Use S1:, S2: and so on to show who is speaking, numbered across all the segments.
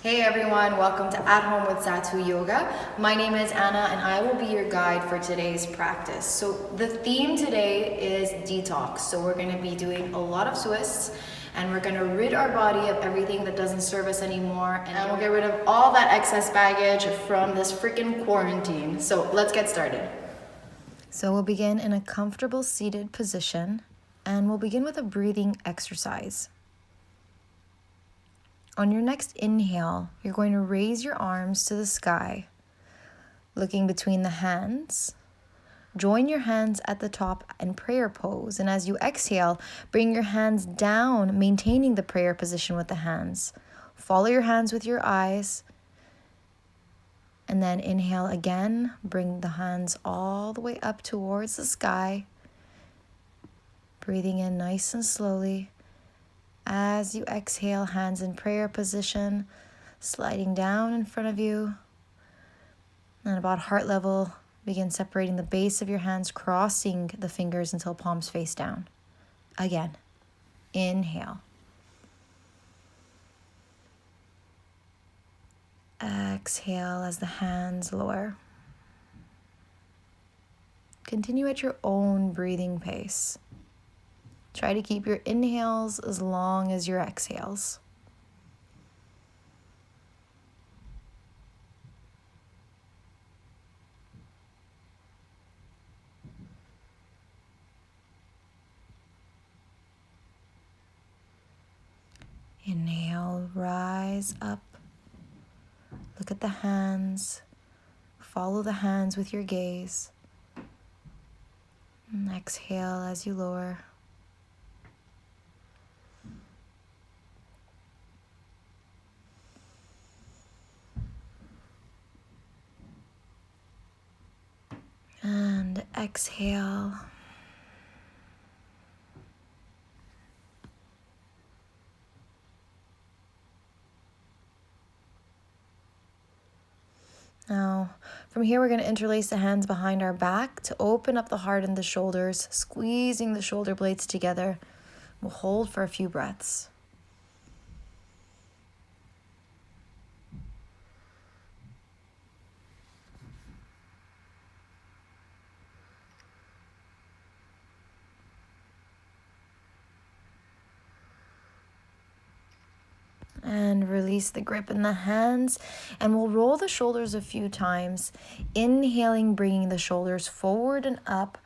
S1: Hey everyone, welcome to At Home with Satū Yoga. My name is Anna and I will be your guide for today's practice. So the theme today is detox. So we're going to be doing a lot of twists and we're going to rid our body of everything that doesn't serve us anymore, and we'll get rid of all that excess baggage from this freaking quarantine. So let's get started. So we'll begin in a comfortable seated position and we'll begin with a breathing exercise. On your next inhale, you're going to raise your arms to the sky, looking between the hands. Join your hands at the top in prayer pose, and as you exhale, bring your hands down, maintaining the prayer position with the hands. Follow your hands with your eyes, and then inhale again. Bring the hands all the way up towards the sky, breathing in nice and slowly. As you exhale, hands in prayer position, sliding down in front of you. And about heart level, begin separating the base of your hands, crossing the fingers until palms face down. Again, inhale. Exhale as the hands lower. Continue at your own breathing pace. Try to keep your inhales as long as your exhales. Inhale, rise up. Look at the hands. Follow the hands with your gaze. And exhale as you lower. And exhale. Now, from here, we're going to interlace the hands behind our back to open up the heart and the shoulders, squeezing the shoulder blades together. We'll hold for a few breaths. And release the grip in the hands, and we'll roll the shoulders a few times, inhaling, bringing the shoulders forward and up.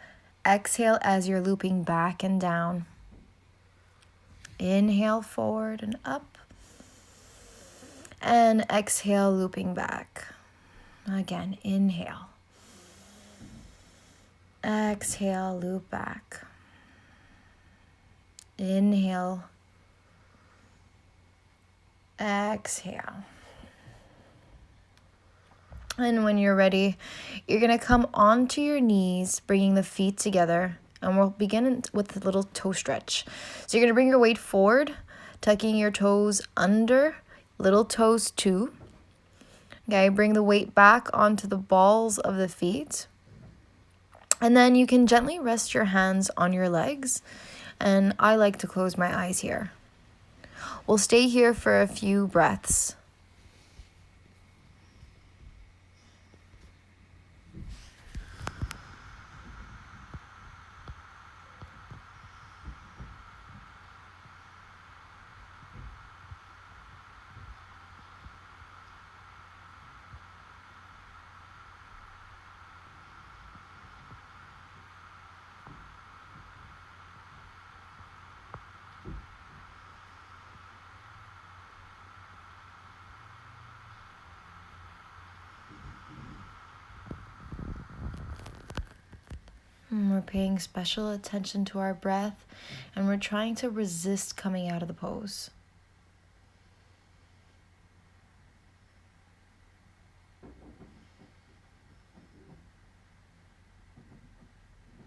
S1: Exhale as you're looping back and down. Inhale, forward and up, and exhale, looping back. Again, inhale. Exhale, loop back. Inhale. Exhale. And when you're ready, you're going to come onto your knees, bringing the feet together, and we'll begin with a little toe stretch. So you're going to bring your weight forward, tucking your toes under, little toes too. Okay, bring the weight back onto the balls of the feet. And then you can gently rest your hands on your legs, and I like to close my eyes here. We'll stay here for a few breaths. And we're paying special attention to our breath, and we're trying to resist coming out of the pose.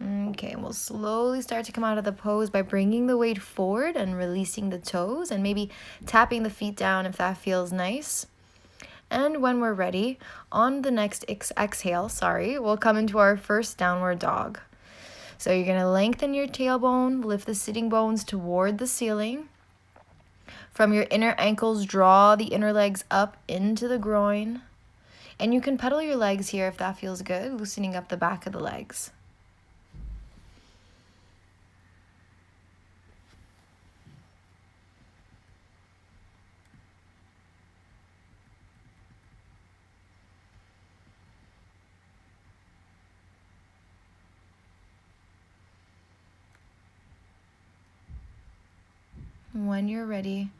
S1: Okay, we'll slowly start to come out of the pose by bringing the weight forward and releasing the toes, and maybe tapping the feet down if that feels nice. And when we're ready, on the next exhale, we'll come into our first downward dog. So you're going to lengthen your tailbone, lift the sitting bones toward the ceiling. From your inner ankles, draw the inner legs up into the groin. And you can pedal your legs here if that feels good, loosening up the back of the legs. When you're ready,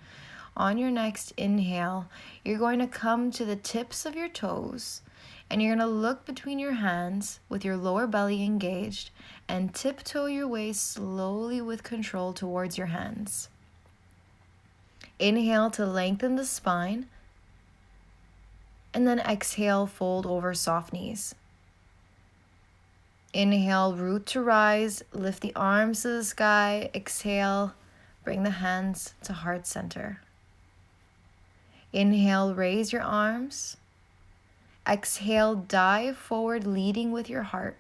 S1: on your next inhale, you're going to come to the tips of your toes and you're going to look between your hands with your lower belly engaged and tiptoe your way slowly with control towards your hands. Inhale to lengthen the spine and then exhale, fold over soft knees. Inhale, root to rise, lift the arms to the sky. Exhale, bring the hands to heart center. Inhale, raise your arms. Exhale, dive forward, leading with your heart.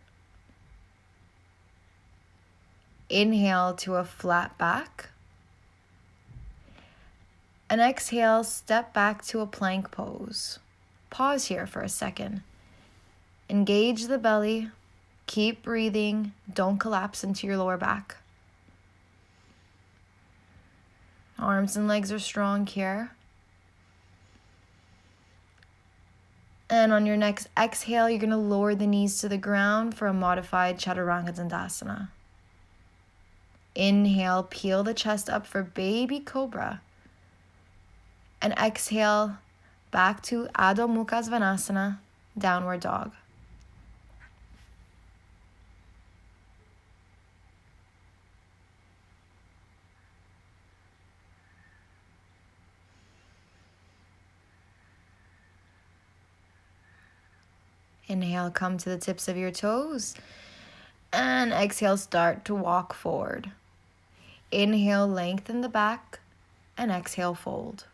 S1: Inhale to a flat back. And exhale, step back to a plank pose. Pause here for a second. Engage the belly. Keep breathing. Don't collapse into your lower back. Arms and legs are strong here. And on your next exhale, you're going to lower the knees to the ground for a modified Chaturanga Dandasana. Inhale, peel the chest up for baby cobra. And exhale, back to Adho Mukha Svanasana, downward dog. Inhale, come to the tips of your toes. And exhale, start to walk forward. Inhale, lengthen the back. And exhale, fold.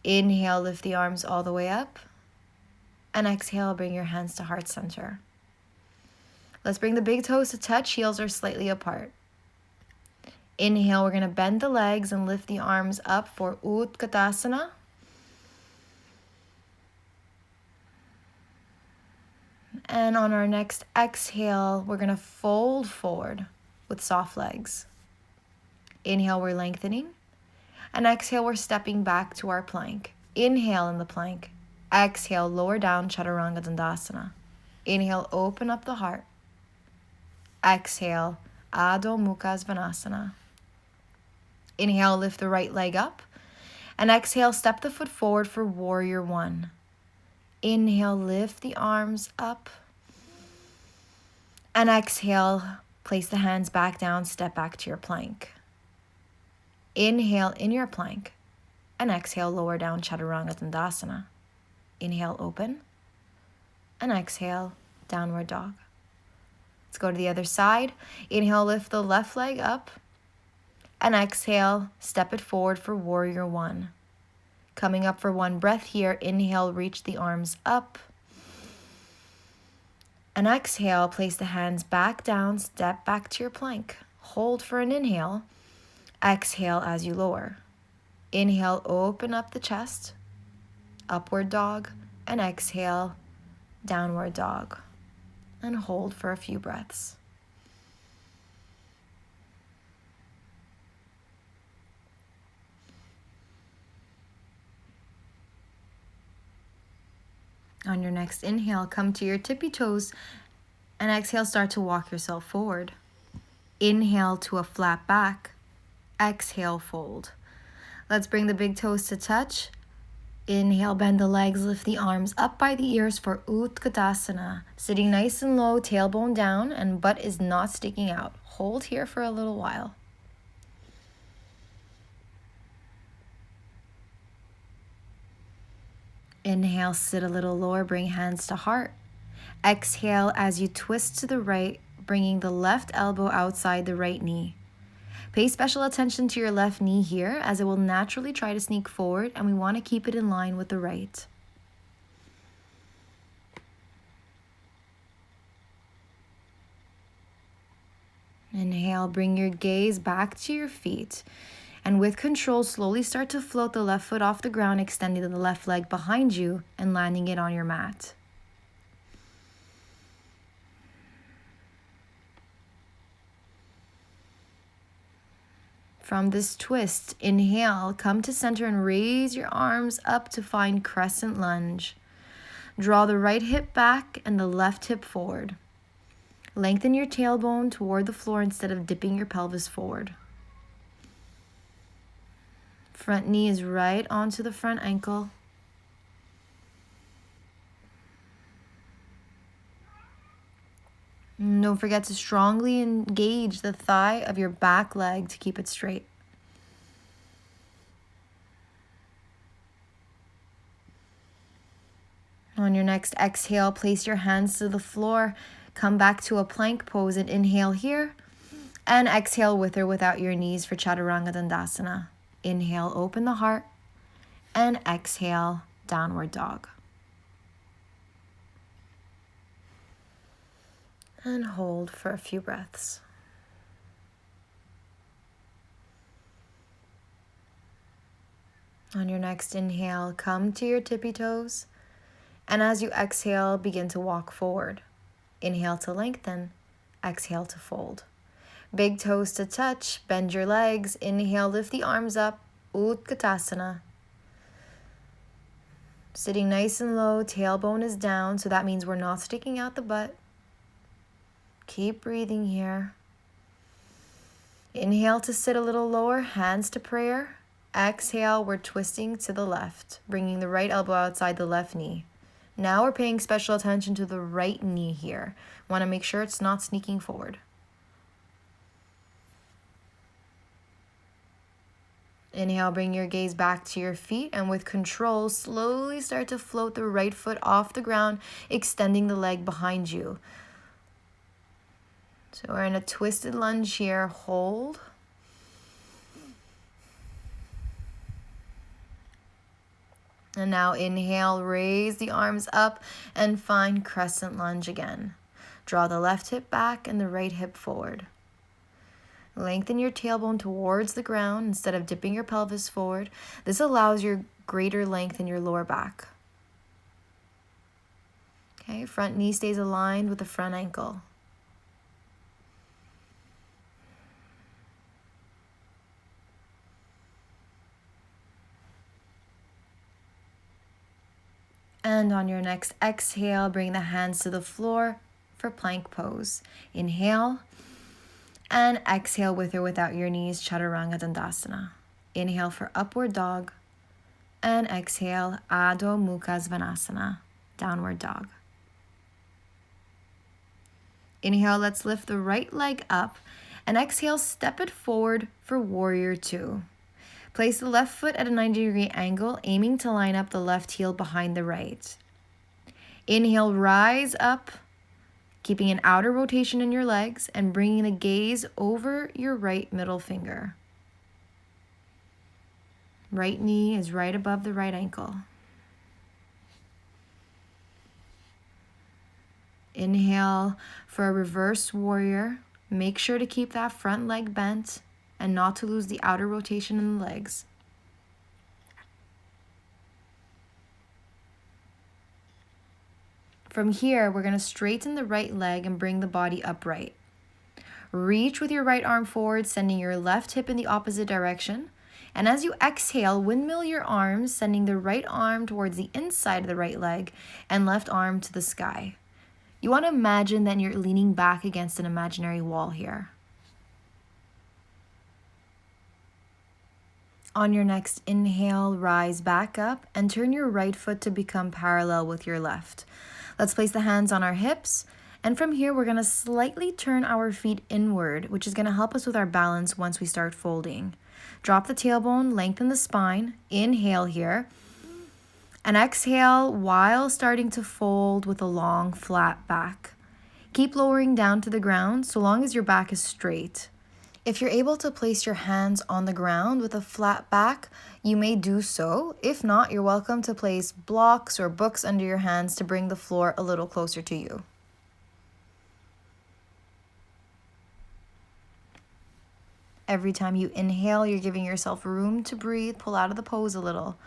S1: Inhale, lift the arms all the way up. And exhale, bring your hands to heart center. Let's bring the big toes to touch. Heels are slightly apart. Inhale, we're going to bend the legs and lift the arms up for Utkatasana. And on our next exhale, we're going to fold forward with soft legs. Inhale, we're lengthening. And exhale, we're stepping back to our plank. Inhale in the plank. Exhale, lower down, Chaturanga Dandasana. Inhale, open up the heart. Exhale, Adho Mukha Svanasana. Inhale, lift the right leg up. And exhale, step the foot forward for Warrior One. Inhale, lift the arms up. And exhale, place the hands back down, step back to your plank. Inhale in your plank. And exhale, lower down, Chaturanga Dandasana. Inhale, open. And exhale, downward dog. Let's go to the other side. Inhale, lift the left leg up. And exhale, step it forward for Warrior One. Coming up for one breath here, inhale, reach the arms up. And exhale, place the hands back down, step back to your plank. Hold for an inhale. Exhale as you lower. Inhale, open up the chest. Upward dog. And exhale, downward dog. And hold for a few breaths. On your next inhale, come to your tippy toes and exhale, start to walk yourself forward. Inhale to a flat back. Exhale, fold. Let's bring the big toes to touch. Inhale, bend the legs, lift the arms up by the ears for Utkatasana. Sitting nice and low, tailbone down, and butt is not sticking out. Hold here for a little while. Inhale, sit a little lower, bring hands to heart. Exhale as you twist to the right, bringing the left elbow outside the right knee. Pay special attention to your left knee here as it will naturally try to sneak forward, and we want to keep it in line with the right. Inhale, bring your gaze back to your feet. And with control, slowly start to float the left foot off the ground, extending the left leg behind you and landing it on your mat. From this twist, inhale, come to center and raise your arms up to find crescent lunge. Draw the right hip back and the left hip forward. Lengthen your tailbone toward the floor instead of dipping your pelvis forward. Front knee is right onto the front ankle. And don't forget to strongly engage the thigh of your back leg to keep it straight. On your next exhale, place your hands to the floor. Come back to a plank pose and inhale here. And exhale with or without your knees for Chaturanga Dandasana. Inhale, open the heart. And exhale, downward dog. And hold for a few breaths. On your next inhale, come to your tippy toes. And as you exhale, begin to walk forward. Inhale to lengthen, exhale to fold. Big toes to touch, bend your legs. Inhale, lift the arms up, Utkatasana. Sitting nice and low, tailbone is down, so that means we're not sticking out the butt. Keep breathing here. Inhale to sit a little lower, hands to prayer. Exhale, we're twisting to the left, bringing the right elbow outside the left knee. Now we're paying special attention to the right knee here. Want to make sure it's not sneaking forward. Inhale, bring your gaze back to your feet, and with control, slowly start to float the right foot off the ground, extending the leg behind you. So we're in a twisted lunge here. Hold. And now inhale, raise the arms up and find crescent lunge again. Draw the left hip back and the right hip forward. Lengthen your tailbone towards the ground instead of dipping your pelvis forward. This allows your greater length in your lower back. Okay, front knee stays aligned with the front ankle. And on your next exhale, bring the hands to the floor for plank pose. Inhale and exhale with or without your knees, Chaturanga Dandasana. Inhale for upward dog and exhale, Adho Mukha Svanasana, downward dog. Inhale, let's lift the right leg up and exhale, step it forward for warrior two. Place the left foot at a 90-degree angle, aiming to line up the left heel behind the right. Inhale, rise up, keeping an outer rotation in your legs and bringing the gaze over your right middle finger. Right knee is right above the right ankle. Inhale for a reverse warrior. Make sure to keep that front leg bent and not to lose the outer rotation in the legs. From here, we're going to straighten the right leg and bring the body upright. Reach with your right arm forward, sending your left hip in the opposite direction. And as you exhale, windmill your arms, sending the right arm towards the inside of the right leg and left arm to the sky. You want to imagine that you're leaning back against an imaginary wall here. On your next inhale, rise back up and turn your right foot to become parallel with your left. Let's place the hands on our hips. And from here, we're going to slightly turn our feet inward, which is going to help us with our balance once we start folding. Drop the tailbone, lengthen the spine. Inhale here. And exhale while starting to fold with a long, flat back. Keep lowering down to the ground so long as your back is straight. If you're able to place your hands on the ground with a flat back, you may do so. If not, you're welcome to place blocks or books under your hands to bring the floor a little closer to you. Every time you inhale, you're giving yourself room to breathe, pull out of the pose a little.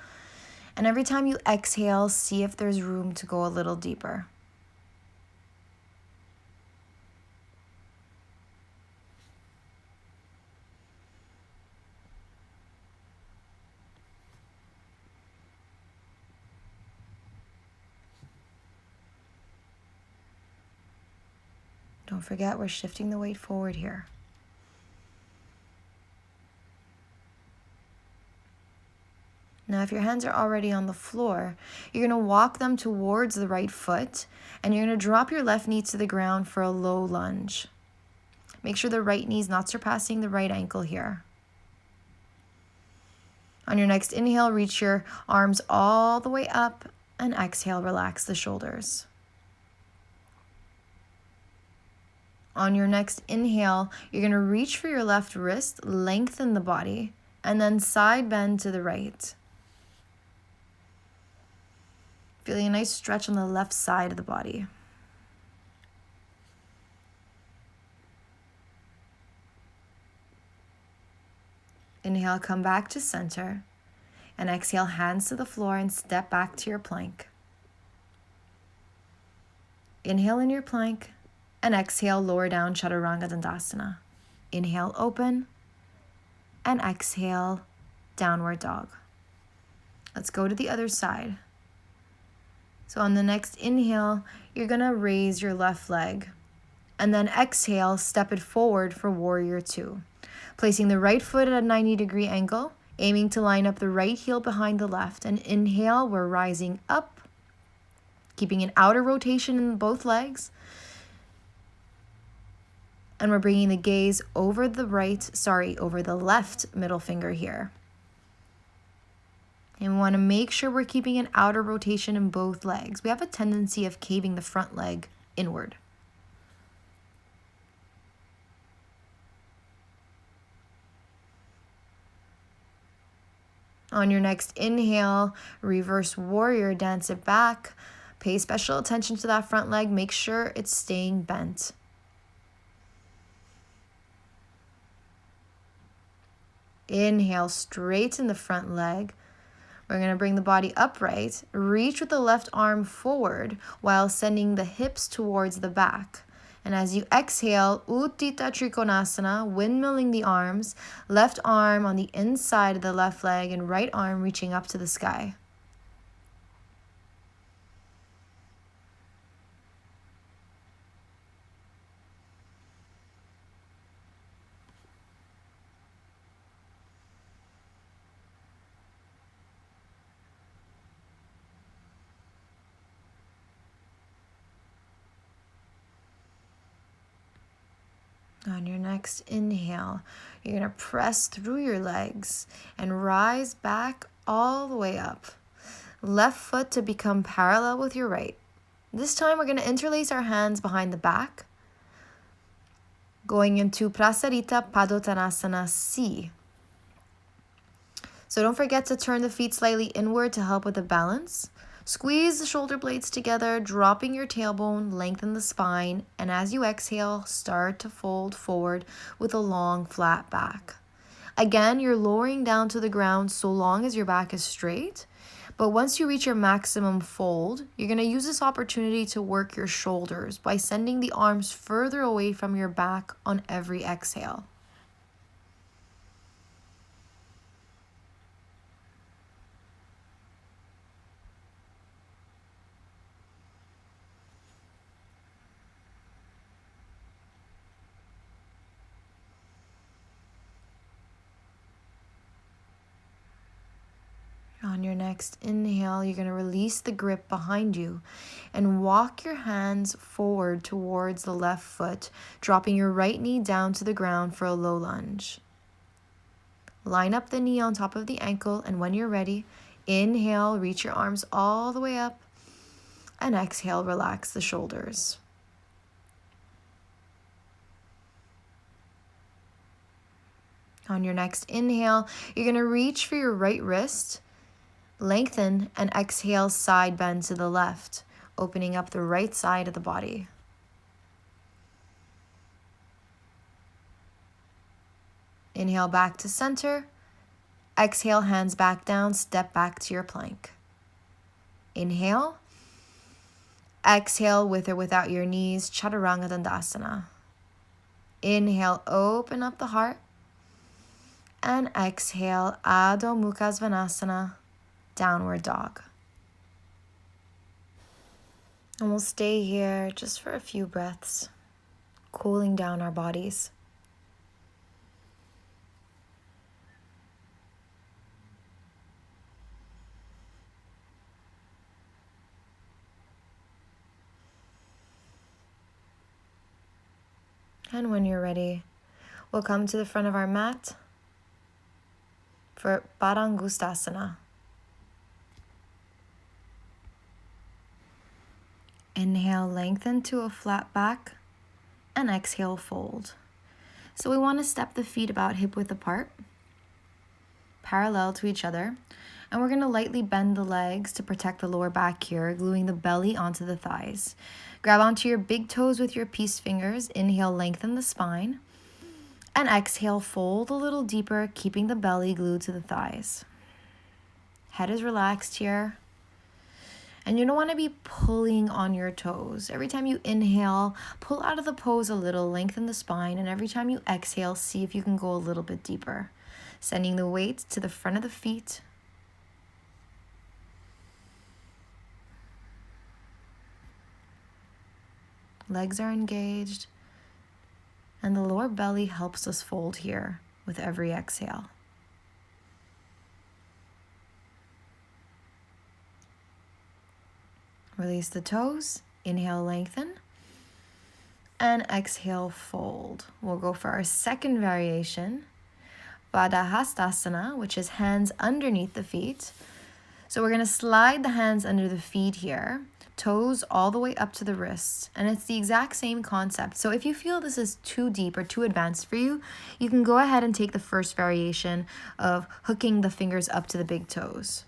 S1: And every time you exhale, see if there's room to go a little deeper. Don't forget, we're shifting the weight forward here. Now, if your hands are already on the floor, you're going to walk them towards the right foot, and you're going to drop your left knee to the ground for a low lunge. Make sure the right knee is not surpassing the right ankle here. On your next inhale, reach your arms all the way up, and exhale, relax the shoulders. On your next inhale, you're going to reach for your left wrist, lengthen the body, and then side bend to the right. Feeling a nice stretch on the left side of the body. Inhale, come back to center. And exhale, hands to the floor and step back to your plank. Inhale in your plank. And exhale, lower down, Chaturanga Dandasana. Inhale, open. And exhale, downward dog. Let's go to the other side. So on the next inhale, you're going to raise your left leg. And then exhale, step it forward for warrior two. Placing the right foot at a 90-degree angle, aiming to line up the right heel behind the left. And inhale, we're rising up, keeping an outer rotation in both legs. And we're bringing the gaze over the left middle finger here. And we want to make sure we're keeping an outer rotation in both legs. We have a tendency of caving the front leg inward. On your next inhale, reverse warrior, dance it back. Pay special attention to that front leg. Make sure it's staying bent. Inhale, straighten the front leg. We're going to bring the body upright. Reach with the left arm forward while sending the hips towards the back. And as you exhale, Utthita Trikonasana, windmilling the arms, left arm on the inside of the left leg and right arm reaching up to the sky. On your next inhale, you're going to press through your legs and rise back all the way up. Left foot to become parallel with your right. This time we're going to interlace our hands behind the back, going into Prasarita Padottanasana C. So don't forget to turn the feet slightly inward to help with the balance. Squeeze the shoulder blades together, dropping your tailbone, lengthen the spine, and as you exhale, start to fold forward with a long, flat back. Again, you're lowering down to the ground so long as your back is straight, but once you reach your maximum fold, you're going to use this opportunity to work your shoulders by sending the arms further away from your back on every exhale. On your next inhale, you're going to release the grip behind you and walk your hands forward towards the left foot, dropping your right knee down to the ground for a low lunge. Line up the knee on top of the ankle, and when you're ready, inhale, reach your arms all the way up, and exhale, relax the shoulders. On your next inhale, you're going to reach for your right wrist, lengthen, and exhale, side bend to the left, opening up the right side of the body. Inhale back to center. Exhale, hands back down, step back to your plank. Inhale. Exhale with or without your knees, Chaturanga Dandasana. Inhale, open up the heart. And exhale, Adho Mukha Svanasana, downward dog. And we'll stay here just for a few breaths, cooling down our bodies. And when you're ready, we'll come to the front of our mat for Padangustasana. Inhale, lengthen to a flat back, and exhale, fold. So we want to step the feet about hip width apart, parallel to each other, and we're going to lightly bend the legs to protect the lower back here, gluing the belly onto the thighs. Grab onto your big toes with your peace fingers. Inhale, lengthen the spine, and exhale, fold a little deeper, keeping the belly glued to the thighs. Head is relaxed here. And you don't want to be pulling on your toes. Every time you inhale, pull out of the pose a little, lengthen the spine, and every time you exhale, see if you can go a little bit deeper. Sending the weight to the front of the feet. Legs are engaged, and the lower belly helps us fold here with every exhale. Release the toes, inhale, lengthen, and exhale, fold. We'll go for our second variation, Padahastasana, which is hands underneath the feet. So we're gonna slide the hands under the feet here, toes all the way up to the wrists, and it's the exact same concept. So if you feel this is too deep or too advanced for you, you can go ahead and take the first variation of hooking the fingers up to the big toes.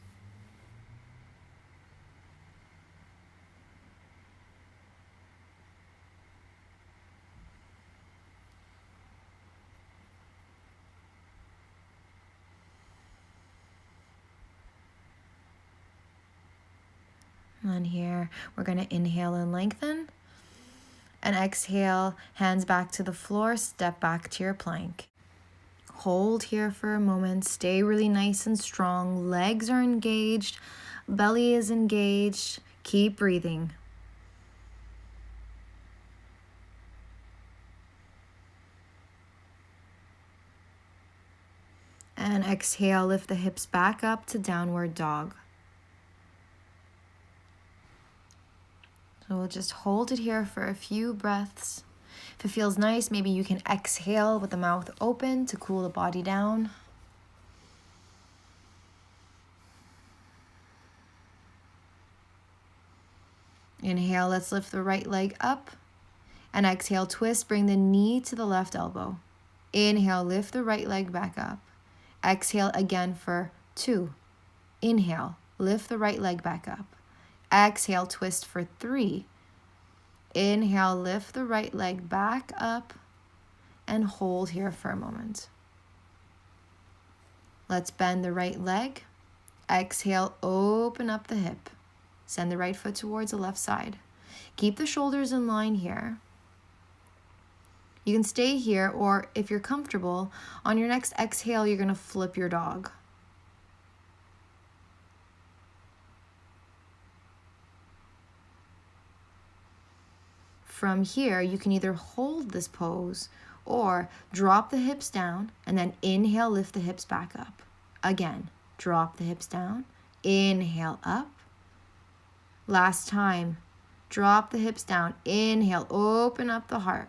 S1: And here, we're going to inhale and lengthen. And exhale, hands back to the floor, step back to your plank. Hold here for a moment, stay really nice and strong. Legs are engaged, belly is engaged. Keep breathing. And exhale, lift the hips back up to downward dog. So we'll just hold it here for a few breaths. If it feels nice, maybe you can exhale with the mouth open to cool the body down. Inhale, let's lift the right leg up. And exhale, twist, bring the knee to the left elbow. Inhale, lift the right leg back up. Exhale again for 2. Inhale, lift the right leg back up. Exhale, twist for 3. Inhale, lift the right leg back up and hold here for a moment. Let's bend the right leg. Exhale, open up the hip. Send the right foot towards the left side. Keep the shoulders in line here. You can stay here, or if you're comfortable, on your next exhale, you're going to flip your dog. From here, you can either hold this pose or drop the hips down and then inhale, lift the hips back up. Again, drop the hips down, inhale up. Last time, drop the hips down, inhale, open up the heart.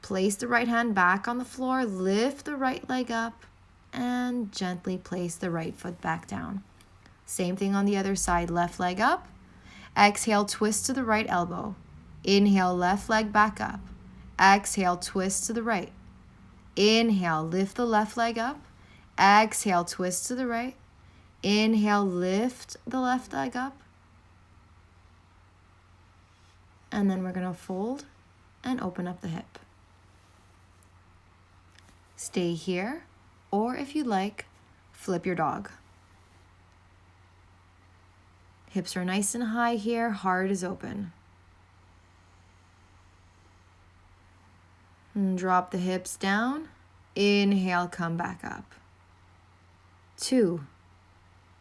S1: Place the right hand back on the floor, lift the right leg up, and gently place the right foot back down. Same thing on the other side, left leg up. Exhale, twist to the right elbow. Inhale, left leg back up. Exhale, twist to the right. Inhale, lift the left leg up. Exhale, twist to the right. Inhale, lift the left leg up. And then we're going to fold and open up the hip. stay here, or if you like, flip your dog. Hips are nice and high here, heart is open. And drop the hips down. Inhale, come back up. 2.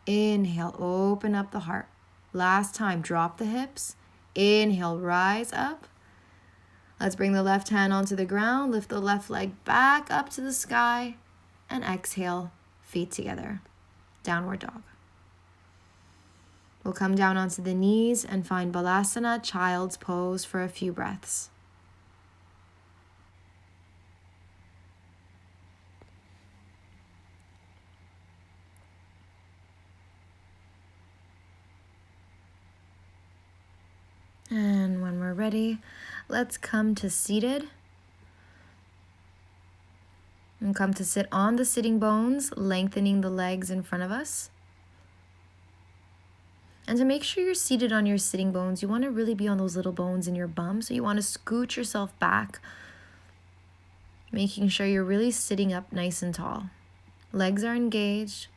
S1: Inhale, open up the heart. Last time, drop the hips. Inhale, rise up. Let's bring the left hand onto the ground. Lift the left leg back up to the sky. And exhale, feet together. Downward dog. We'll come down onto the knees and find Balasana, child's pose, for a few breaths. And when we're ready, let's come to seated. And come to sit on the sitting bones, lengthening the legs in front of us. And to make sure you're seated on your sitting bones, you want to really be on those little bones in your bum. So you want to scoot yourself back, making sure you're really sitting up nice and tall. Legs are engaged,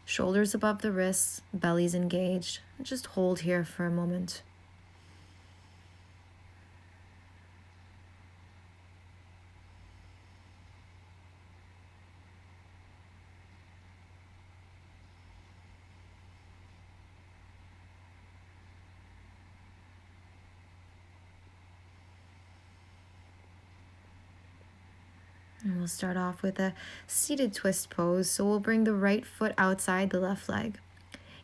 S1: shoulders above the wrists, belly's engaged. Just hold here for a moment. And we'll start off with a seated twist pose. So we'll bring the right foot outside the left leg.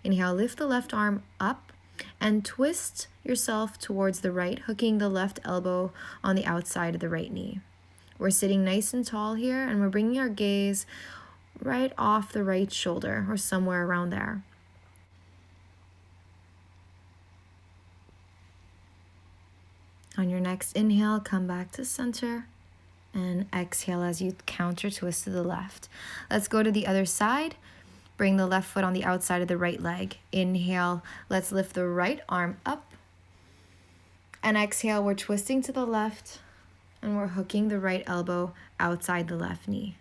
S1: Inhale, lift the left arm up and twist yourself towards the right, hooking the left elbow on the outside of the right knee. We're sitting nice and tall here, and we're bringing our gaze right off the right shoulder or somewhere around there. On your next inhale, come back to center. And exhale as you counter twist to the left. Let's go to the other side. Bring the left foot on the outside of the right leg. Inhale, let's lift the right arm up. And exhale, we're twisting to the left and we're hooking the right elbow outside the left knee.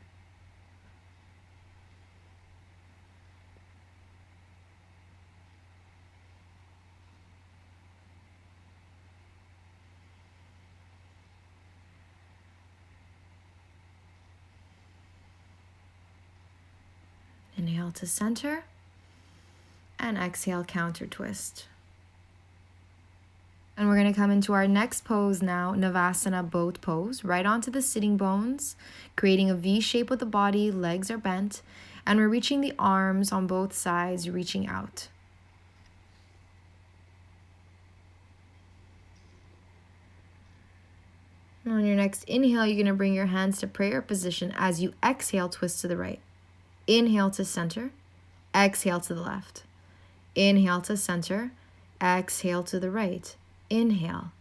S1: Inhale to center and exhale, counter twist. And we're going to come into our next pose now, Navasana boat pose, right onto the sitting bones, creating a V shape with the body, legs are bent, and we're reaching the arms on both sides, reaching out. And on your next inhale, you're going to bring your hands to prayer position. As you exhale, twist to the right. Inhale to center, exhale to the left. Inhale to center, exhale to the right. Inhale,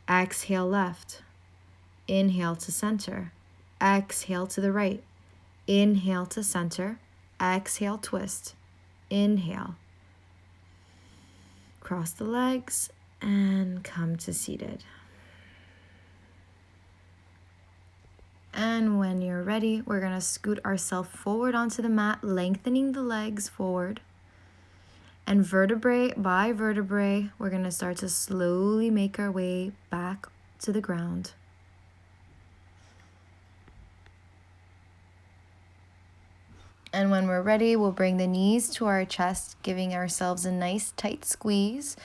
S1: exhale left. Inhale to center, exhale to the right. Inhale to center, exhale twist. Inhale. Cross the legs and come to seated. And when you're ready, we're going to scoot ourselves forward onto the mat, lengthening the legs forward. And vertebrae by vertebrae, we're going to start to slowly make our way back to the ground. And when we're ready, we'll bring the knees to our chest, giving ourselves a nice tight squeeze.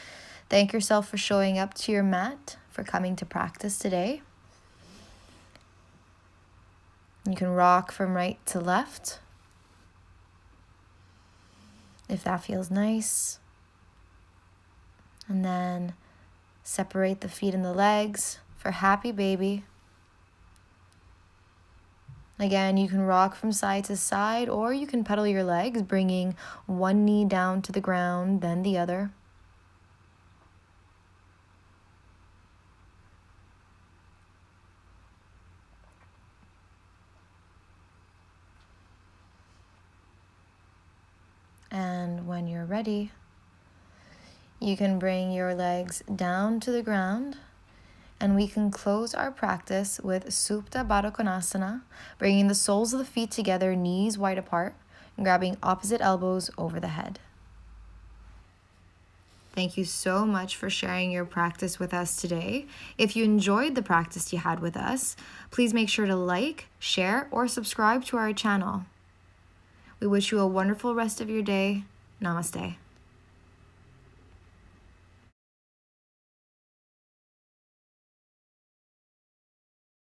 S1: Thank yourself for showing up to your mat, for coming to practice today. You can rock from right to left, if that feels nice. And then separate the feet and the legs for happy baby. Again, you can rock from side to side, or you can pedal your legs, bringing one knee down to the ground, then the other. And when you're ready, you can bring your legs down to the ground And we can close our practice with Supta Baddha Konasana, bringing the soles of the feet together, knees wide apart, and grabbing opposite elbows over the head. Thank you so much for sharing your practice with us today. If you enjoyed the practice you had with us, please make sure to like, share, or subscribe to our channel. We wish you a wonderful rest of your day. Namaste.